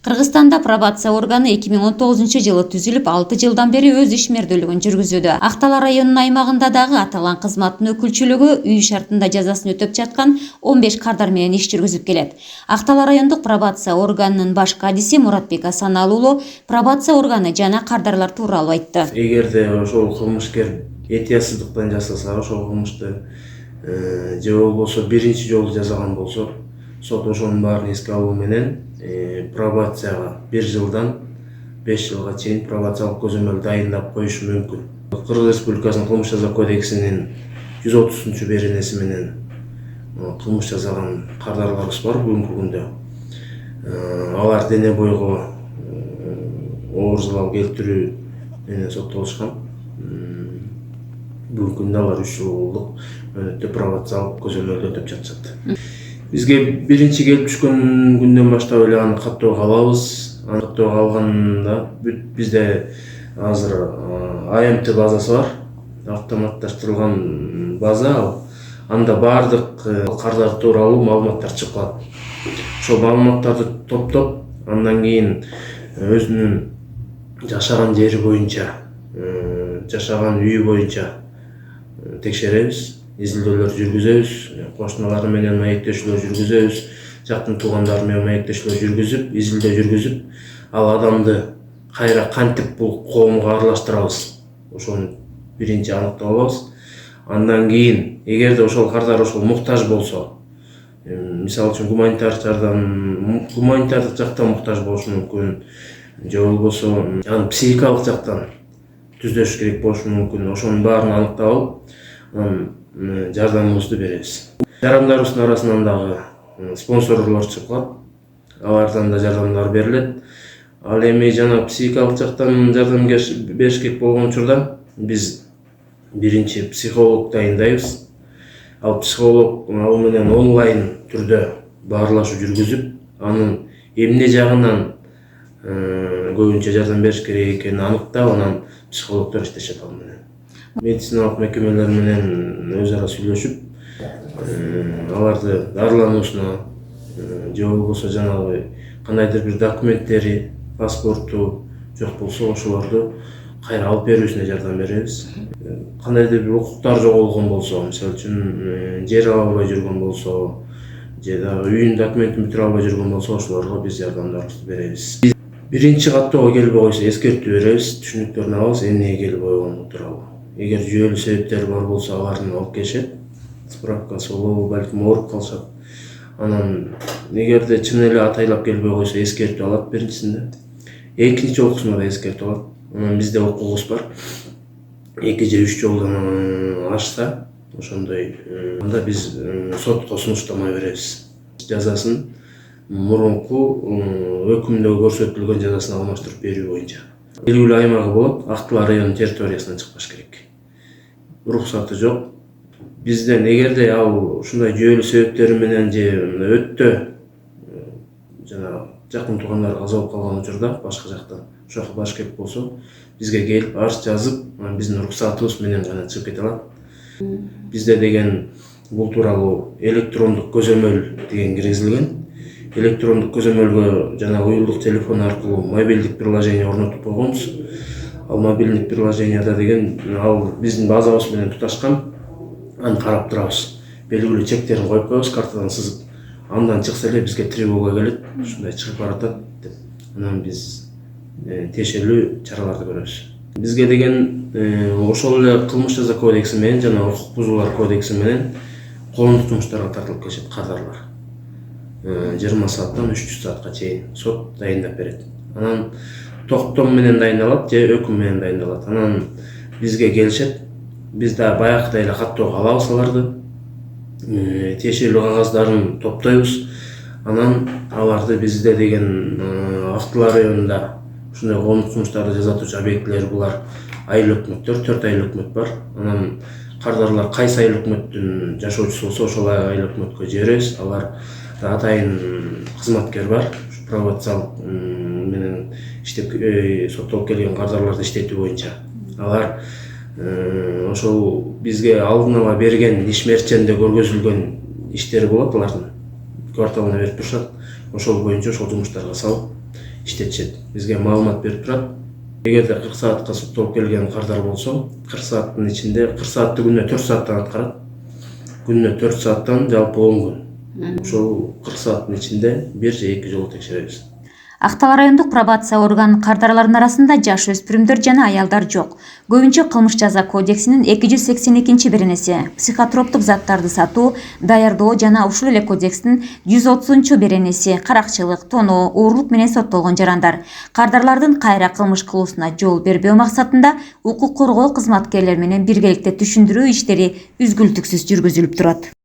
Кыргызстанда пробация органы 2019-жылы түзүлүп, 6 жылдан бери өз ишмердүүлүгүн жүргүзүүдө. Актала районунун аймагында дагы аталган кызматтын өкүлчүлүгү үй шартында жазасын өтөп жаткан 15 кардар менен иш жүргүзүп келет. Актала райондук пробация органынын баш кадиси Муратбек Асаналы уулу пробация органы жана кардарлар тууралуу айтты. Эгерде ошол кылмышкер этиясыздыктан жасаса, ошол кылмышты же болбосо биринчи жолу жасаган болсо, сот ошонун баарын эске алуу менен пробацияга 1 жылдан 5 жылга чейин пробациялык көзөмөл дайындап коюшу мүмкүн. Кыргыз Республикасынын кылмыш жаза кодексинин 130 беренеси менен кылмыш жасаган кардарларыбыз бар бүгүнкү күндө. Алар дене бойго оор залал келтирүү менен соттолушкан. Бүгүнкү күндө алар 3 жылдык мөөнөттө пробациялык көзөмөлдө өтөп жатышат. Бизге биринчи келип түшкөн күндөн баштап эле аны каттоого алабыз. Аны каттоого алганда бизде азыр АМТ базасы бар, автоматташтырылган база. Анда баардык кардар тууралуу маалыматтар чыгып калат. Ошол маалыматтарды топтоп, андан кийин өзүнүн жашаган жери боюнча, жашаган үйү боюнча текшеребиз, изилдөөлөр жүргүзөбүз, кошуналары менен маектешүүлөр жүргүзөбүз, жакын туугандары менен маектешүүлөр жүргүзүп, изилдөө жүргүзүп, ал адамды кайра кантип бул коомго аралаштырабыз, ошону биринчи аныктап алабыз. Андан кийин, эгерде ошол кардар ошол муктаж болсо, мисалы үчүн гуманитардык жактан муктаж болушу мүмкүн, же болбосо анын психикалык жактан түздөш керек болушу мүмкүн. Ошонун баарын аныктап алып, жардамыбызды беребиз. Жарандарыбыздын арасынан дагы спонсорлор чыгып калат. Алардан да жардамдар берилет. Ал эми жана психикалык жактан жардам бериш керек болгон учурда биз биринчи психолог дайындайбыз. Ал психолог ал менен онлайн түрдө баарлашуу жүргүзүп, анын эмне жагынан көбүнчө жардам бериш керек экенин аныктап, анан психологдор иштешет ал менен. Медициналык мекемелер менен өз ара сүйлөшүп, аларды дарылануусуна же болбосо жанагы кандайдыр бир документтери, паспорту жок болсо ошолорду кайра алып берүүсүнө жардам беребиз. Кандайдыр бир укуктар жоголгон болсо, мисалы үчүн жер ала албай жүргөн болсо, же дагы үйүнүн документин бүтүрө албай жүргөн болсо, ошолорго биз жардамдарыбызды беребиз. Биринчи каттоого келбей койсо эскертүү беребиз, түшүнүктөрүн алабыз, эмнеге келбей койгону тууралуу. Эгер жүйөлүү себептери бар болсо, аларын алып келишет, справкасы болобу, балким ооруп калышат. Анан эгерде чын эле атайлап келбей койсо, эскертүү алат биринчисинде. Экинчи окуусунда да эскертүү алат. Анан бизде укугубуз бар. 2 же 3 жолдон ашса, ошондой анда биз сотко сунуштама беребиз. Жазасын мурунку өкүмдө көрсөтүлгөн жазасын алмаштырып берүү боюнча. Белгилүү аймагы болот, Актала районунун территориясынан чыкпаш керек. Уруксаты жок. Бизден эгерде ал ушундай жүйөлүү себептери менен же өттө жана жакын туугандар каза болуп калган учурда башка жактан ошол жака баш керек болсо, бизге келип арыз жазып, биздин уруксатыбыз менен гана чыгып кете алат. Бизде деген бул тууралуу электрондук көзөмөл деген киргизилген. Электрондук көзөмөлгө жана уюлдук телефон аркылуу мобилдик приложение орнотуп койгонбуз. Ал мобилдик приложенияда деген ал биздин базабыз менен туташкан. Аны карап турабыз. Белгилүү чектерин коюп коебуз, картадан сызып. Андан чыкса эле бизге тревога келет, ушундай чыгып баратат деп. Анан биз тиешелүү чараларды көрөбүз. Бизге деген ошол эле кылмыш жаза кодекси менен жана укук бузуулар кодекси менен коомдук жумуштарга тартылып келишет кардарлар. 20 сааттан 300 саатка чейин сот дайындап берет. Анан токтом менен дайындалат же өкүм менен дайындалат. Анан бизге келишет. Биз да баягыдай эле каттоого алабыз аларды. Тиешелүү кагаздарын топтойбуз. Анан аларды бизде деген Актала районунда ушундай коомдук жумуштарды жасатуучу объектилер булар айыл өкмөттөр, 4 айыл өкмөт бар. Анан кардарлар кайсы айыл өкмөттүн жашоочусу болсо, ошол айыл өкмөткө жиберебиз. Алар атайын кызматкер бар. Пробациялык менен иштеп соттолуп келген кардарларды иштетүү боюнча. Алар ошол бизге алдын ала берген ишмерченде көргөзүлгөн иштери болот, алардын кварталына берип турушат. Ошол боюнча ошол жумуштарга салып иштетишет. Бизге маалымат берип турат. Эгерде 40 саатка соттолуп келген кардар болсо, 40 сааттын ичинде 40 саатты күнүнө 4 сааттан аткарат. Күнүнө 4 сааттан жалпы 10 күн. Ошол 40 сааттын ичинде 1 же 2 жолу текшеребиз. Актала райондук пробация органынын кардарларынын арасында жаш өспүрүмдөр жана аялдар жок. Көбүнчө кылмыш жаза кодексинин 282 беренеси психотроптук заттарды сатуу, даярдоо жана ушул эле кодекстин 130 беренеси каракчылык, тоноо, оорлук менен соттолгон жарандар. Кардарлардын кайра кылмыш кылуусуна жол бербөө максатында укук коргоо кызматкерлери менен биргеликте түшүндүрүү иштери үзгүлтүксүз жүргүзүлүп турат.